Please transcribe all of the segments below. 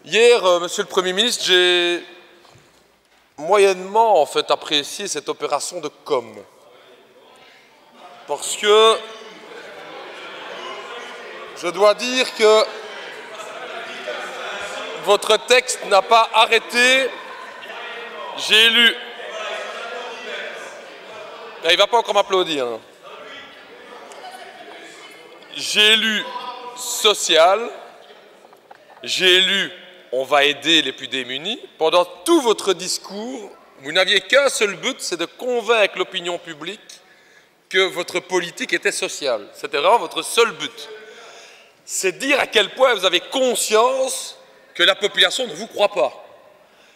Hier, Monsieur le Premier ministre, j'ai moyennement en fait apprécié cette opération de com. Parce que je dois dire que votre texte n'a pas arrêté. J'ai lu. Il ne va pas encore m'applaudir. Hein. J'ai lu social. J'ai lu on va aider les plus démunis. Pendant tout votre discours, vous n'aviez qu'un seul but, c'est de convaincre l'opinion publique que votre politique était sociale. C'était vraiment votre seul but. C'est dire à quel point vous avez conscience que la population ne vous croit pas.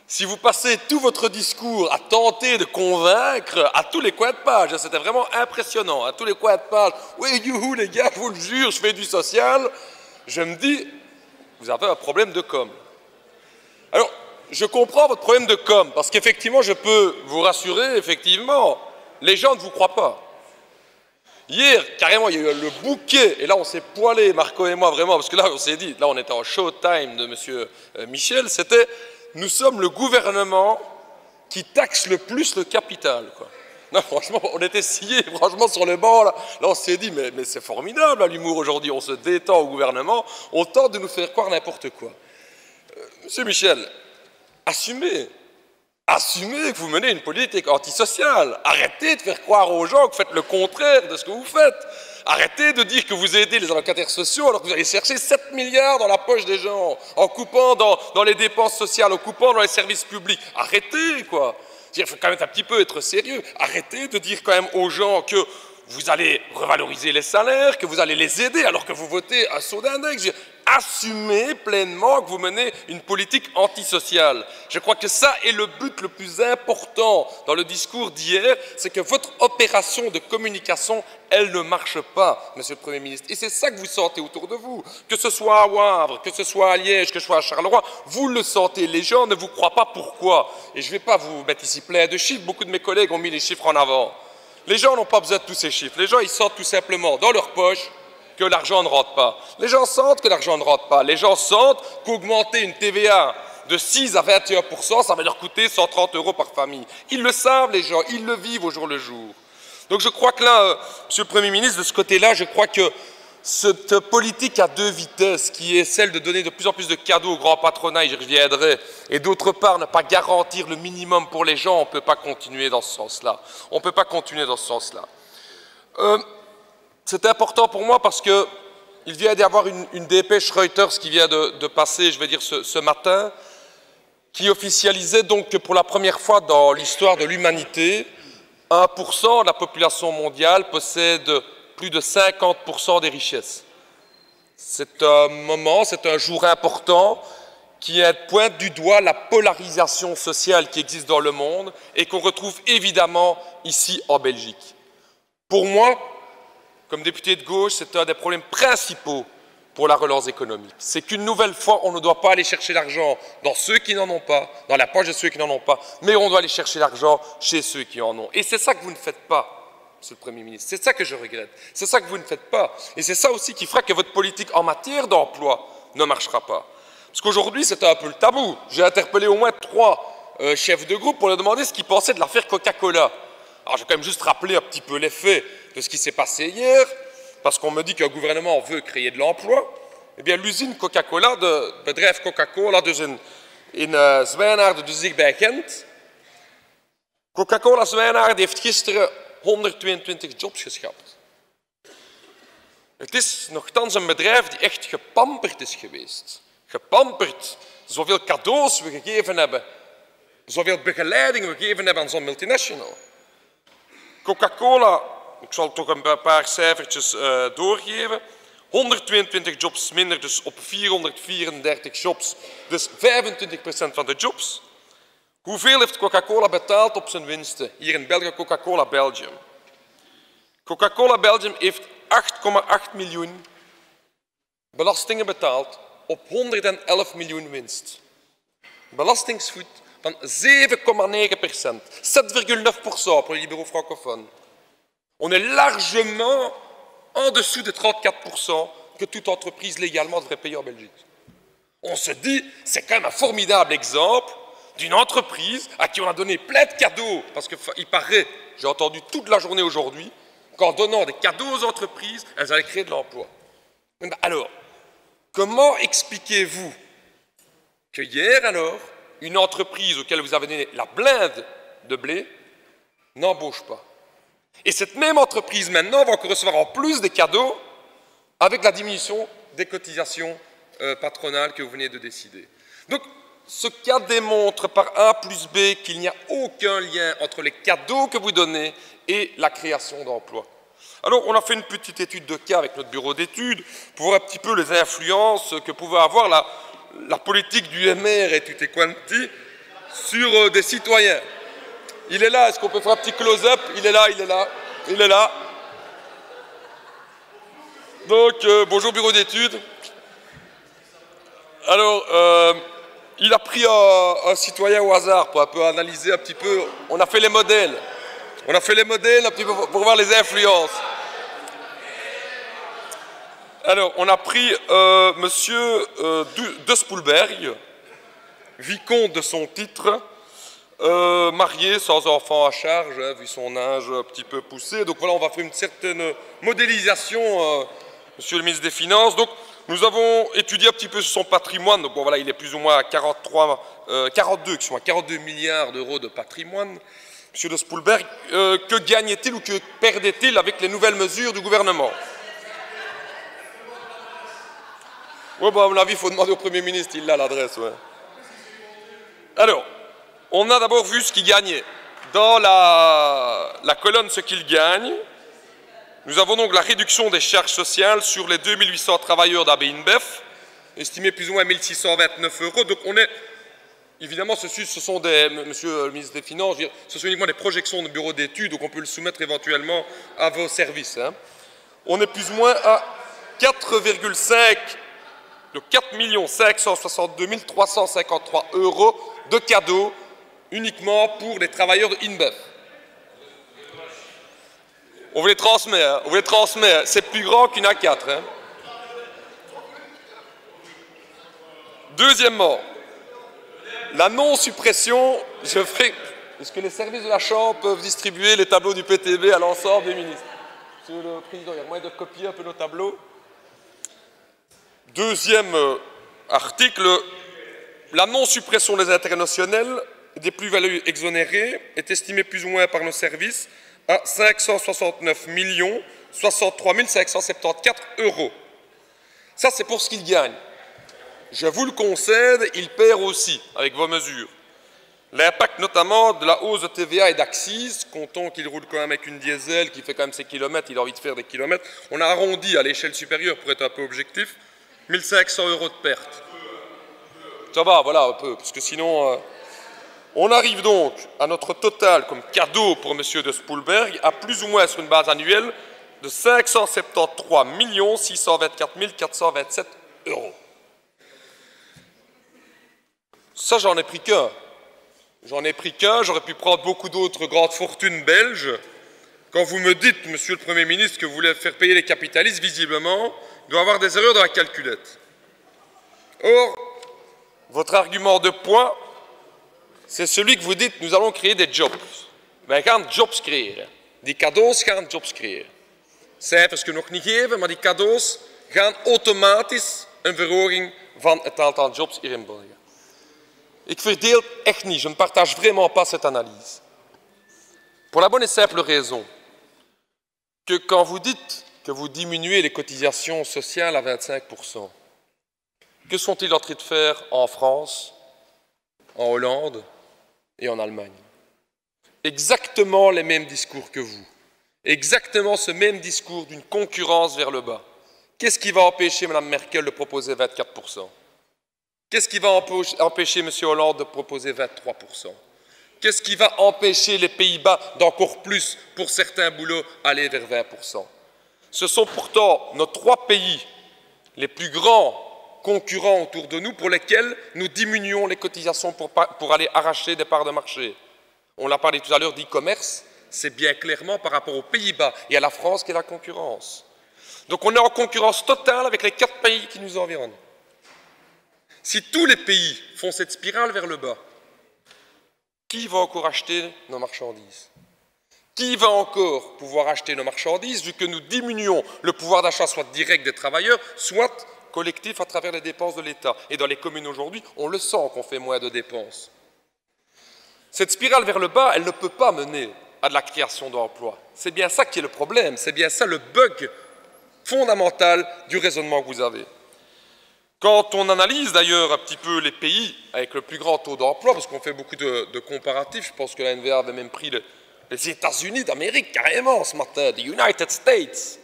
Si vous passez tout votre discours à tenter de convaincre à tous les coins de page, c'était vraiment impressionnant, à tous les coins de page, oui, youhou les gars, je vous le jure, je fais du social, je me dis, vous avez un problème de com. Alors, je comprends votre problème de com, parce qu'effectivement, je peux vous rassurer, effectivement, les gens ne vous croient pas. Hier, carrément, il y a eu le bouquet, et là on s'est poilé, Marco et moi, vraiment, parce que là on s'est dit, là on était en showtime de M. Michel, c'était, nous sommes le gouvernement qui taxe le plus le capital, quoi. Non, franchement, on était sciés, franchement, sur le banc, là on s'est dit, mais c'est formidable, l'humour aujourd'hui, on se détend au gouvernement, on tente de nous faire croire n'importe quoi. Monsieur Michel, assumez que vous menez une politique antisociale. Arrêtez de faire croire aux gens que vous faites le contraire de ce que vous faites. Arrêtez de dire que vous aidez les allocataires sociaux alors que vous allez chercher 7 milliards dans la poche des gens, en coupant dans les dépenses sociales, en coupant dans les services publics. Arrêtez, quoi. Il faut quand même un petit peu être sérieux. Arrêtez de dire quand même aux gens que vous allez revaloriser les salaires, que vous allez les aider alors que vous votez un saut d'index. Assumez pleinement que vous menez une politique antisociale. Je crois que ça est le but le plus important dans le discours d'hier, c'est que votre opération de communication, elle ne marche pas, Monsieur le Premier ministre. Et c'est ça que vous sentez autour de vous. Que ce soit à Wavre, que ce soit à Liège, que ce soit à Charleroi, vous le sentez. Les gens ne vous croient pas pourquoi. Et je ne vais pas vous mettre ici plein de chiffres, beaucoup de mes collègues ont mis les chiffres en avant. Les gens n'ont pas besoin de tous ces chiffres. Les gens, ils sentent tout simplement dans leur poche que l'argent ne rentre pas. Les gens sentent que l'argent ne rentre pas. Les gens sentent qu'augmenter une TVA de 6 à 21%, ça va leur coûter 130 € par famille. Ils le savent, les gens, ils le vivent au jour le jour. Donc je crois que là, Monsieur le Premier ministre, de ce côté-là, je crois que cette politique à deux vitesses, qui est celle de donner de plus en plus de cadeaux au grand patronat, et j'y reviendrai, et d'autre part ne pas garantir le minimum pour les gens, on ne peut pas continuer dans ce sens-là. On ne peut pas continuer dans ce sens-là. C'est important pour moi parce qu'il vient d'y avoir une dépêche Reuters qui vient de passer, je vais dire, ce matin, qui officialisait donc que pour la première fois dans l'histoire de l'humanité, 1% de la population mondiale possède plus de 50% des richesses. C'est un moment, c'est un jour important qui pointe du doigt la polarisation sociale qui existe dans le monde et qu'on retrouve évidemment ici en Belgique. Pour moi, comme député de gauche, c'est un des problèmes principaux pour la relance économique. C'est qu'une nouvelle fois, on ne doit pas aller chercher l'argent dans ceux qui n'en ont pas, dans la poche de ceux qui n'en ont pas, mais on doit aller chercher l'argent chez ceux qui en ont. Et c'est ça que vous ne faites pas, Monsieur le Premier ministre. C'est ça que je regrette. C'est ça que vous ne faites pas. Et c'est ça aussi qui fera que votre politique en matière d'emploi ne marchera pas. Parce qu'aujourd'hui, c'est un peu le tabou. J'ai interpellé au moins 3 chefs de groupe pour leur demander ce qu'ils pensaient de l'affaire Coca-Cola. Alors, je vais quand même juste rappeler un petit peu les faits de ce qui s'est passé hier, parce qu'on me dit qu'un gouvernement veut créer de l'emploi. Eh bien, l'usine Coca-Cola, de bedrijf Coca-Cola, dus in Zwijnaarden, dus dichtbij Gent. Coca-Cola Zwijnaarden heeft gisteren 122 jobs geschrapt. Het is nochtans een bedrijf die echt gepamperd is geweest. Gepamperd. Zoveel cadeaus we gegeven hebben. Zoveel begeleiding we gegeven hebben aan zo'n multinational. Coca-Cola, ik zal toch een paar cijfertjes doorgeven. 122 jobs minder, dus op 434 jobs, dus 25% van de jobs. Hoeveel heeft Coca-Cola betaald op zijn winsten? Hier in België, Coca-Cola Belgium. Coca-Cola Belgium heeft 8,8 miljoen belastingen betaald op 111 miljoen winst. Belastingsvoet van 7,9%, 7,9% pour les libéraux francophones. On est largement en dessous des 34% que toute entreprise légalement devrait payer en Belgique. On se dit, c'est quand même un formidable exemple d'une entreprise à qui on a donné plein de cadeaux, parce qu'il paraît, j'ai entendu toute la journée aujourd'hui, qu'en donnant des cadeaux aux entreprises, elles allaient créer de l'emploi. Alors, comment expliquez-vous que hier, alors, une entreprise auquel vous avez donné la blinde de blé n'embauche pas? Et cette même entreprise, maintenant, va encore recevoir en plus des cadeaux avec la diminution des cotisations patronales que vous venez de décider. Donc, ce cas démontre par A plus B qu'il n'y a aucun lien entre les cadeaux que vous donnez et la création d'emplois. Alors, on a fait une petite étude de cas avec notre bureau d'études pour voir un petit peu les influences que pouvait avoir la politique du MR et tutti quanti sur des citoyens. Il est là, est-ce qu'on peut faire un petit close-up? Il est là, il est là, il est là. Donc, bonjour bureau d'études. Alors, il a pris un citoyen au hasard pour un peu analyser un petit peu. On a fait les modèles. On a fait les modèles un petit peu pour voir les influences. Alors, on a pris monsieur de Spoelberg, vicomte de son titre, marié, sans enfant à charge, hein, vu son âge un petit peu poussé. Donc voilà, on va faire une certaine modélisation, monsieur le ministre des Finances. Donc, nous avons étudié un petit peu son patrimoine. Donc bon, voilà, il est plus ou moins à 42 milliards d'euros de patrimoine. Monsieur de Spoelberg, que gagnait-il ou que perdait-il avec les nouvelles mesures du gouvernement? Oui, bon, à mon avis, il faut demander au Premier ministre, il a l'adresse. Ouais. Alors, on a d'abord vu ce qu'il gagnait. Dans la colonne ce qu'il gagne, nous avons donc la réduction des charges sociales sur les 2800 travailleurs d'AB InBev, estimé plus ou moins à 1629 €. Donc on est, évidemment, ce sont des, monsieur le ministre des Finances, ce sont uniquement des projections de bureau d'études, donc on peut le soumettre éventuellement à vos services. Hein. On est plus ou moins à 4,5, de 4 562 353 € de cadeaux uniquement pour les travailleurs de InBev. On vous les transmet, hein, on vous les transmet. Hein. C'est plus grand qu'une A4. Hein. Deuxièmement, la non-suppression, est-ce que les services de la Chambre peuvent distribuer les tableaux du PTB à l'ensemble des ministres? Monsieur le Président, il y a moyen de copier un peu nos tableaux. Deuxième article, la non-suppression des intérêts notionnels des plus-values exonérées est estimée plus ou moins par nos services à 569 63 574 €. Ça, c'est pour ce qu'il gagne. Je vous le concède, il perd aussi avec vos mesures. L'impact notamment de la hausse de TVA et d'Axis, comptons qu'il roule quand même avec une diesel qui fait quand même ses kilomètres, il a envie de faire des kilomètres. On a arrondi à l'échelle supérieure pour être un peu objectif, 1500 € de perte. Ça va, voilà un peu, parce que sinon... On arrive donc à notre total comme cadeau pour M. de Spoelberg à plus ou moins sur une base annuelle de 573 624 427 €. Ça, j'en ai pris qu'un. J'en ai pris qu'un, j'aurais pu prendre beaucoup d'autres grandes fortunes belges. Quand vous me dites, Monsieur le Premier ministre, que vous voulez faire payer les capitalistes, visiblement, il doit y avoir des erreurs dans la calculette. Or, votre argument de poids, c'est celui que vous dites, nous allons créer des jobs. Wij gaan jobs creëren. Die cadeaus gaan jobs creëren. Cijfers kunnen we nog niet geven, maar die cadeaus gaan automatisch een verhoging van het aantal jobs hier in België. Ik verdeel echt niet, je ne partage vraiment pas cette analyse. Pour la bonne et simple raison que quand vous dites que vous diminuez les cotisations sociales à 25%, que sont-ils en train de faire en France, en Hollande et en Allemagne? Exactement les mêmes discours que vous. Exactement ce même discours d'une concurrence vers le bas. Qu'est-ce qui va empêcher Mme Merkel de proposer 24%? Qu'est-ce qui va empêcher M. Hollande de proposer 23%? Qu'est-ce qui va empêcher les Pays-Bas d'encore plus, pour certains boulots, aller vers 20%? Ce sont pourtant nos 3 pays les plus grands concurrents autour de nous pour lesquels nous diminuons les cotisations pour aller arracher des parts de marché. On l'a parlé tout à l'heure d'e-commerce, c'est bien clairement par rapport aux Pays-Bas et à la France qu'est la concurrence. Donc on est en concurrence totale avec les 4 pays qui nous environnent. Si tous les pays font cette spirale vers le bas, qui va encore acheter nos marchandises? Qui va encore pouvoir acheter nos marchandises vu que nous diminuons le pouvoir d'achat soit direct des travailleurs, soit collectif à travers les dépenses de l'État? Et dans les communes aujourd'hui, on le sent qu'on fait moins de dépenses. Cette spirale vers le bas, elle ne peut pas mener à de la création d'emplois. C'est bien ça qui est le problème, c'est bien ça le bug fondamental du raisonnement que vous avez. Quand on analyse d'ailleurs un petit peu les pays avec le plus grand taux d'emploi, parce qu'on fait beaucoup de comparatifs, je pense que la NVA avait même pris les États-Unis d'Amérique carrément ce matin, the United States.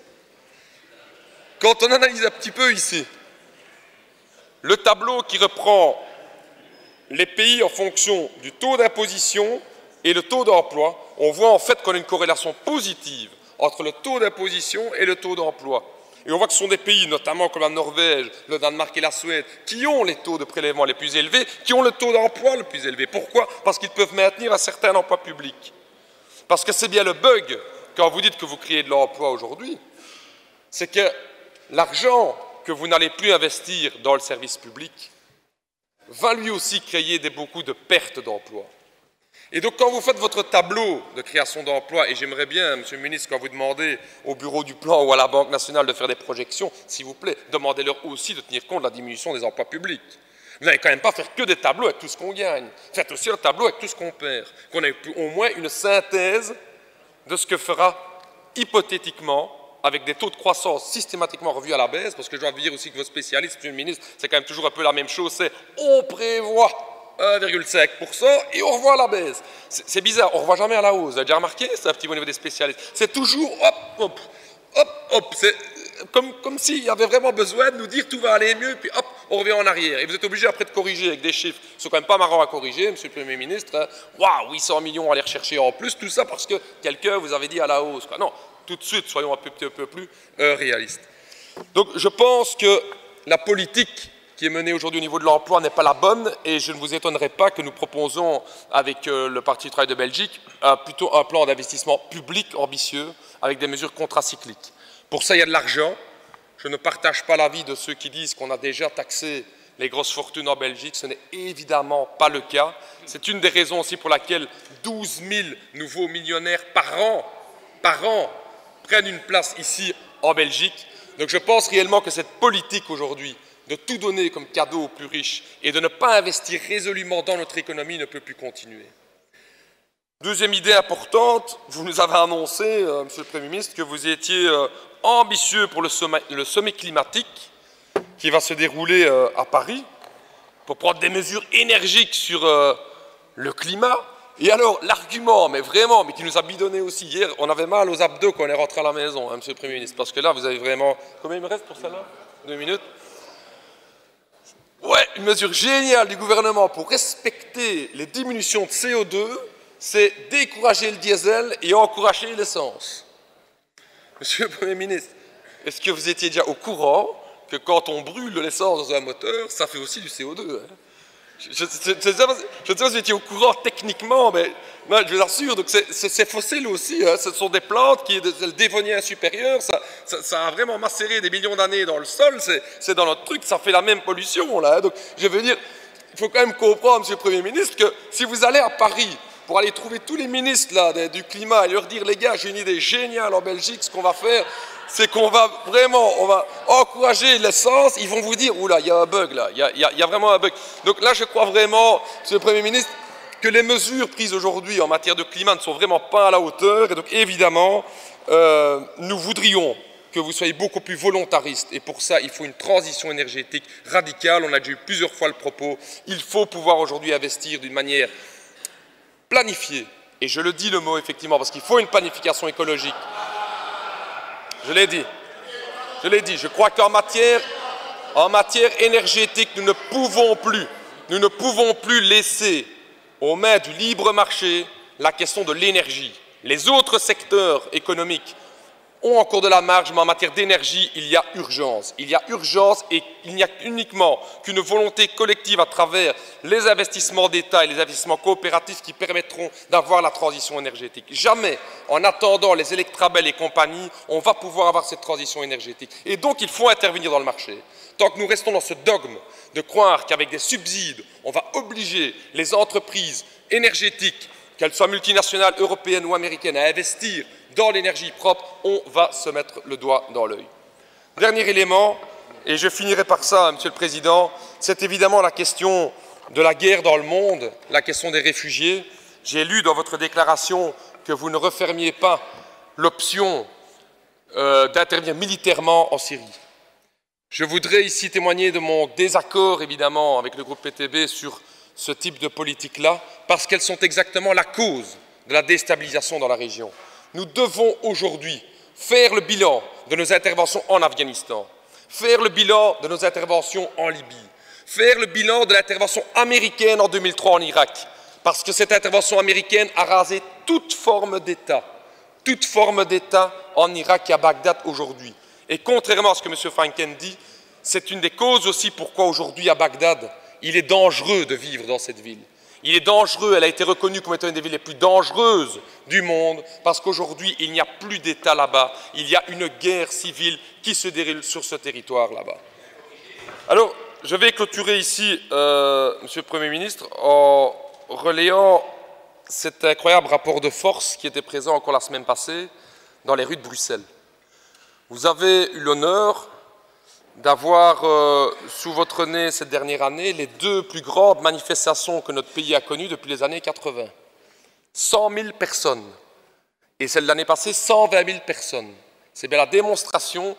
Quand on analyse un petit peu ici, le tableau qui reprend les pays en fonction du taux d'imposition et le taux d'emploi, on voit en fait qu'on a une corrélation positive entre le taux d'imposition et le taux d'emploi. Et on voit que ce sont des pays, notamment comme la Norvège, le Danemark et la Suède, qui ont les taux de prélèvement les plus élevés, qui ont le taux d'emploi le plus élevé. Pourquoi? Parce qu'ils peuvent maintenir un certain emploi public. Parce que c'est bien le bug, quand vous dites que vous créez de l'emploi aujourd'hui, c'est que l'argent que vous n'allez plus investir dans le service public va lui aussi créer beaucoup de pertes d'emplois. Et donc quand vous faites votre tableau de création d'emplois, et j'aimerais bien, Monsieur le Ministre, quand vous demandez au Bureau du Plan ou à la Banque nationale de faire des projections, s'il vous plaît, demandez-leur aussi de tenir compte de la diminution des emplois publics. Vous n'allez quand même pas faire que des tableaux avec tout ce qu'on gagne. Faites aussi un tableau avec tout ce qu'on perd. Qu'on ait au moins une synthèse de ce que fera hypothétiquement, avec des taux de croissance systématiquement revus à la baisse, parce que je dois vous dire aussi que vos spécialistes, Monsieur le Ministre, c'est quand même toujours un peu la même chose, c'est on prévoit 1,5% et on revoit à la baisse. C'est bizarre, on ne revoit jamais à la hausse. Vous avez déjà remarqué? C'est un petit peu au niveau des spécialistes. C'est toujours hop, hop, hop, hop. C'est comme s'il y avait vraiment besoin de nous dire tout va aller mieux, puis hop, on revient en arrière. Et vous êtes obligé après de corriger avec des chiffres qui sont quand même pas marrants à corriger, Monsieur le Premier ministre. Waouh, 800 millions à aller rechercher en plus, tout ça parce que quelqu'un vous avait dit à la hausse, quoi. Non, tout de suite, soyons un peu plus réalistes. Donc je pense que la politique qui est menée aujourd'hui au niveau de l'emploi n'est pas la bonne, et je ne vous étonnerai pas que nous proposons avec le Parti du travail de Belgique plutôt un plan d'investissement public ambitieux avec des mesures contracycliques. Pour ça, il y a de l'argent. Je ne partage pas l'avis de ceux qui disent qu'on a déjà taxé les grosses fortunes en Belgique. Ce n'est évidemment pas le cas. C'est une des raisons aussi pour laquelle 12 000 nouveaux millionnaires par an prennent une place ici en Belgique. Donc je pense réellement que cette politique aujourd'hui de tout donner comme cadeau aux plus riches et de ne pas investir résolument dans notre économie ne peut plus continuer. Deuxième idée importante, vous nous avez annoncé, Monsieur le Premier ministre, que vous étiez ambitieux pour le sommet climatique qui va se dérouler à Paris pour prendre des mesures énergiques sur le climat. Et alors, l'argument, mais vraiment, mais qui nous a bidonné aussi hier, on avait mal aux abdos quand on est rentré à la maison, Monsieur le Premier ministre, parce que là, vous avez vraiment... Combien il me reste pour celle-là? 2 minutes? Ouais, une mesure géniale du gouvernement pour respecter les diminutions de CO2, c'est décourager le diesel et encourager l'essence. Monsieur le Premier ministre, est-ce que vous étiez déjà au courant que quand on brûle de l'essence dans un moteur, ça fait aussi du CO2 hein? Je ne sais pas si vous étiez au courant techniquement, mais non, je vous assure, c'est fossile aussi. Hein, ce sont des plantes qui, le dévonien supérieur, ça a vraiment macéré des millions d'années dans le sol. C'est dans notre truc, ça fait la même pollution. Là, hein, donc, je veux dire, il faut quand même comprendre, Monsieur le Premier ministre, que si vous allez à Paris pour aller trouver tous les ministres là, du climat et leur dire, les gars, j'ai une idée géniale en Belgique, ce qu'on va faire, c'est qu'on va vraiment, on va encourager l'essence, ils vont vous dire, oula, il y a un bug là, il y a vraiment un bug. Donc là, je crois vraiment, Monsieur le Premier ministre, que les mesures prises aujourd'hui en matière de climat ne sont vraiment pas à la hauteur. Et donc évidemment, nous voudrions que vous soyez beaucoup plus volontariste. Et pour ça, il faut une transition énergétique radicale. On a déjà eu plusieurs fois le propos. Il faut pouvoir aujourd'hui investir d'une manière planifiée. Et je le dis le mot effectivement, parce qu'il faut une planification écologique. Je l'ai dit. Je crois qu'en matière énergétique, nous ne pouvons plus laisser aux mains du libre marché la question de l'énergie. Les autres secteurs économiques ont encore de la marge, mais en matière d'énergie, il y a urgence. Il y a urgence et il n'y a uniquement qu'une volonté collective à travers les investissements d'État et les investissements coopératifs qui permettront d'avoir la transition énergétique. Jamais, en attendant les Electrabel et compagnie, on va pouvoir avoir cette transition énergétique. Et donc, il faut intervenir dans le marché. Tant que nous restons dans ce dogme de croire qu'avec des subsides, on va obliger les entreprises énergétiques, qu'elles soient multinationales, européennes ou américaines, à investir dans l'énergie propre, on va se mettre le doigt dans l'œil. Dernier élément, et je finirai par ça, Monsieur le Président, c'est évidemment la question de la guerre dans le monde, la question des réfugiés. J'ai lu dans votre déclaration que vous ne refermiez pas l'option d'intervenir militairement en Syrie. Je voudrais ici témoigner de mon désaccord, évidemment, avec le groupe PTB sur ce type de politique-là, parce qu'elles sont exactement la cause de la déstabilisation dans la région. Nous devons aujourd'hui faire le bilan de nos interventions en Afghanistan, faire le bilan de nos interventions en Libye, faire le bilan de l'intervention américaine en 2003 en Irak, parce que cette intervention américaine a rasé toute forme d'État en Irak et à Bagdad aujourd'hui. Et contrairement à ce que M. Franken dit, c'est une des causes aussi pourquoi aujourd'hui à Bagdad, il est dangereux de vivre dans cette ville. Il est dangereux, elle a été reconnue comme étant une des villes les plus dangereuses du monde, parce qu'aujourd'hui, il n'y a plus d'État là-bas. Il y a une guerre civile qui se déroule sur ce territoire là-bas. Alors, je vais clôturer ici, Monsieur le Premier ministre, en relayant cet incroyable rapport de force qui était présent encore la semaine passée dans les rues de Bruxelles. Vous avez eu l'honneur d'avoir sous votre nez cette dernière année les deux plus grandes manifestations que notre pays a connues depuis les années 80. 100 000 personnes. Et celle de l'année passée, 120 000 personnes. C'est bien la démonstration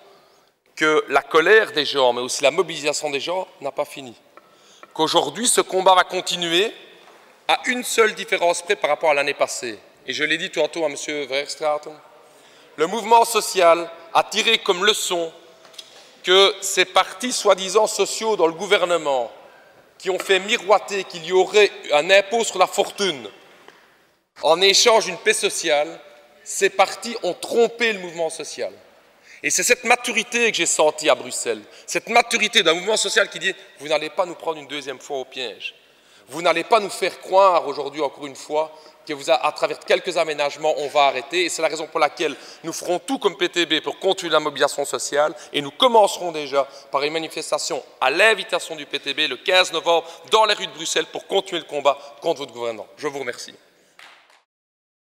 que la colère des gens, mais aussi la mobilisation des gens, n'a pas fini. Qu'aujourd'hui, ce combat va continuer à une seule différence près par rapport à l'année passée. Et je l'ai dit tantôt à M. Verhofstadt, le mouvement social a tiré comme leçon que ces partis soi-disant sociaux dans le gouvernement qui ont fait miroiter qu'il y aurait un impôt sur la fortune en échange d'une paix sociale, ces partis ont trompé le mouvement social. Et c'est cette maturité que j'ai sentie à Bruxelles, cette maturité d'un mouvement social qui dit « vous n'allez pas nous prendre une deuxième fois au piège ». Vous n'allez pas nous faire croire aujourd'hui, encore une fois, que à travers quelques aménagements, on va arrêter. Et c'est la raison pour laquelle nous ferons tout comme PTB pour continuer la mobilisation sociale. Et nous commencerons déjà par une manifestation à l'invitation du PTB le 15 novembre dans les rues de Bruxelles pour continuer le combat contre votre gouvernement. Je vous remercie.